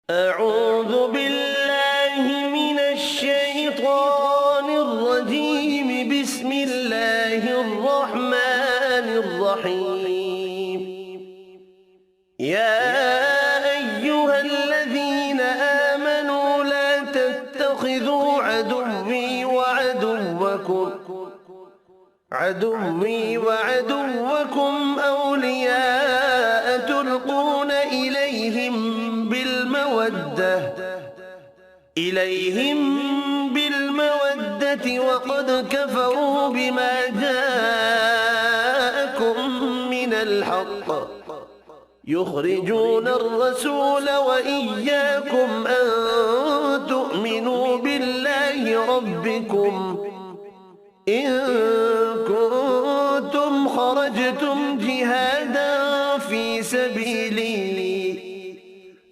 أعوذ بالله من الشيطان الرجيم. بسم الله الرحمن الرحيم. يا أيها الذين آمنوا لا تتخذوا عدوي وعدوكم أولياء تلقون إليهم بالمودة وقد كفروا بما جاءكم من الحق يخرجون الرسول وإياكم أن تؤمنوا بالله ربكم إن كنتم خرجتم جهادا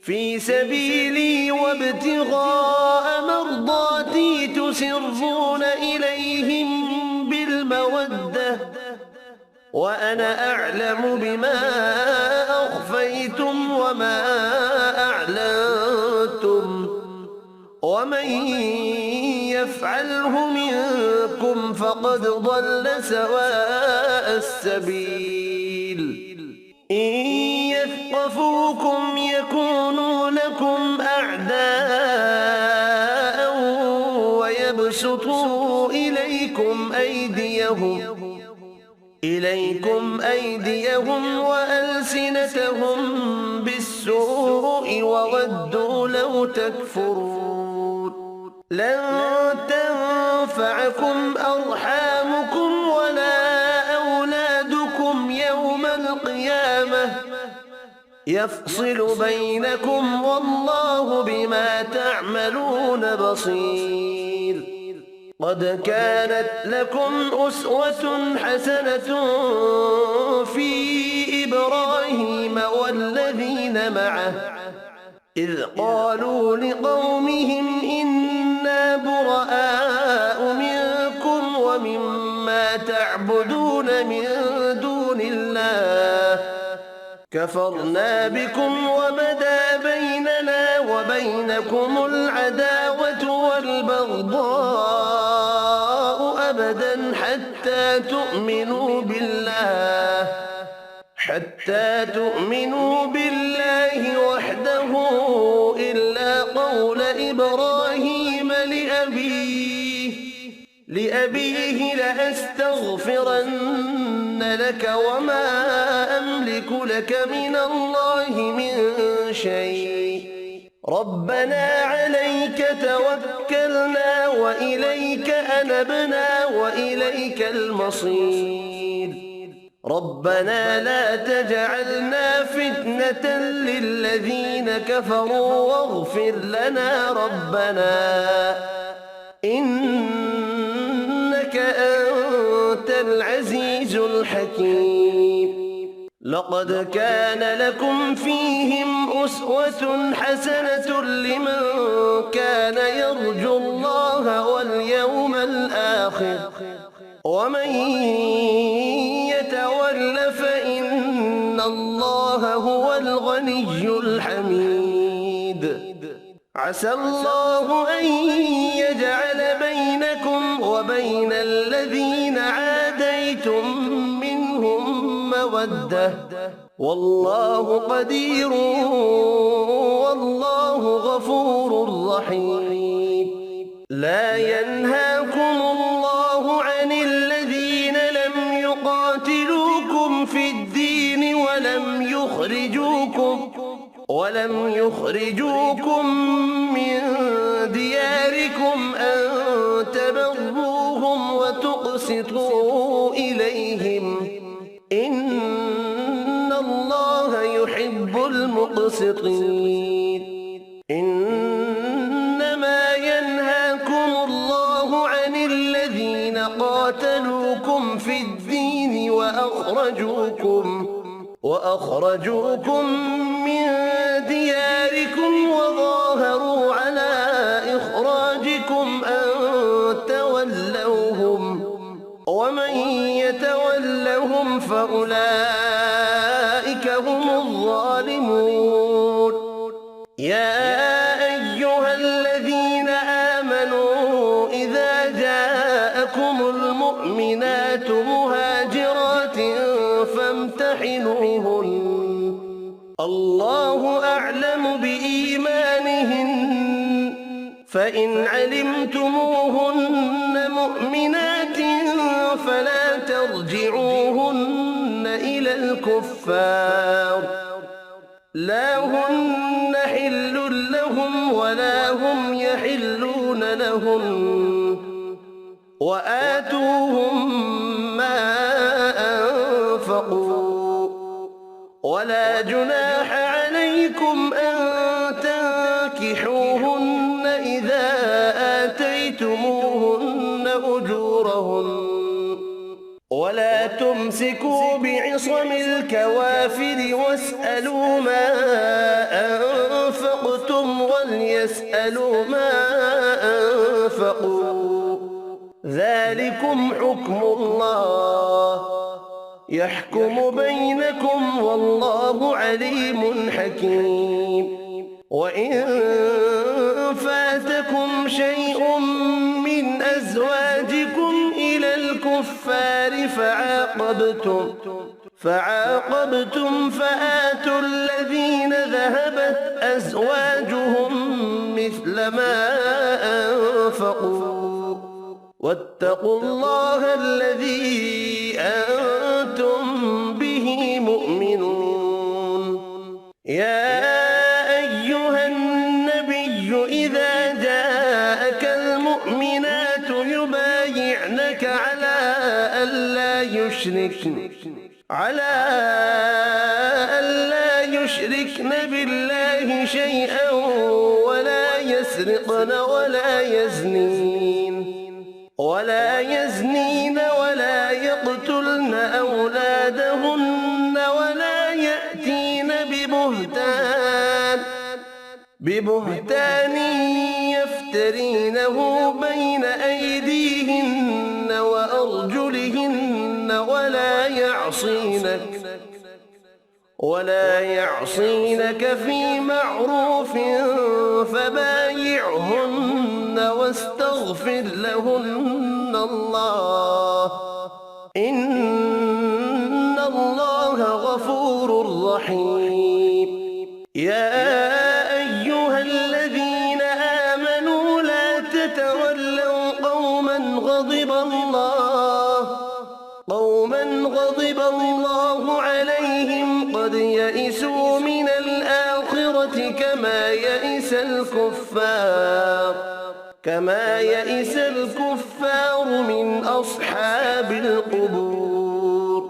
في سبيلي وابتغاء مرضاتي تسرون إليهم بالمودة وأنا أعلم بما أخفيتم وما أعلنتم ومن يفعله منكم فقد ضل سواء السبيل. إن يثقفوكم يكونوا لكم أعداء ويبسطوا إليكم أيديهم وألسنتهم بالسوء وودوا لو تكفرون. لن تنفعكم أرحامكم ولا أولادكم يوم القيامة يفصل بينكم والله بما تعملون بصير. قد كانت لكم أسوة حسنة في إبراهيم والذين معه إذ قالوا لقومهم إنا براء منكم ومما تعبدون من دون الله كفرنا بكم وبدا بيننا وبينكم العداوة والبغضاء أبدا حتى تؤمنوا بالله وحده إلا قول إبراهيم لأبيه لأستغفرن لك وما أملك لك من الله من شيء ربنا عليك توكلنا وإليك أنبنا وإليك المصير. ربنا لا تجعلنا فتنة للذين كفروا واغفر لنا ربنا إنك أنت العزيز الحكيم. لقد كان لكم فيهم أسوة حسنة لمن كان يرجو الله واليوم الآخر ومن يتول فإن الله هو الغني الحميد. عسى الله أن يجعل بينكم وبين الذين عاديتم منهم مودة والله قدير والله غفور رحيم. لا ينهاكم الله عن الذين لم يقاتلوكم في الدين ولم يخرجوكم من دياركم أن تبروهم وتقسطوا إليهم إن الله يحب المقسطين. إنما ينهاكم الله عن الذين قاتلوكم في الدين وأخرجوكم من دياركم وظاهروا على إخراجكم أن تولوهم ومن يتولهم فأولئك هم الظالمون. يا فإن علمتموهن مؤمنات فلا ترجعوهن إلى الكفار لا هن حل لهم ولا هم يحلون لهن وآتوهم ما أنفقوا ولا جناح عليكم أن تنكحوهن إذا آتيتموهن أجورهن ولا تمسكوا بعصم الكوافر واسألوا ما أنفقتم وليسألوا ما أنفقوا ذلكم حكم الله يحكم بينكم والله عليم حكيم وإن فاتكم شيء من أزواجكم إلى الكفار فعاقبتم فآتوا الذين ذهبت أزواجهم مثل ما أنفقوا واتقوا الله الذي أنتم به مؤمنون يا أيها النبي إذا جاءك المؤمنات يبايعنك على ألا يشركن بالله شيئا ولا يسرقن ولا يزنين ولا يقتلن أولادهن ولا يأتين ببهتان يفترينه بين أيديهن وأرجلهن ولا يعصينك في معروف فبايعهن واستغفر لهن الله إن الله غفور رحيم يا أيها الذين آمنوا لا تتولوا قوما غضب الله عليهم قد يئسوا من الآخرة كما يئس الكفار من أصحاب القبور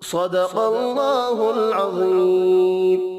صدق الله العظيم.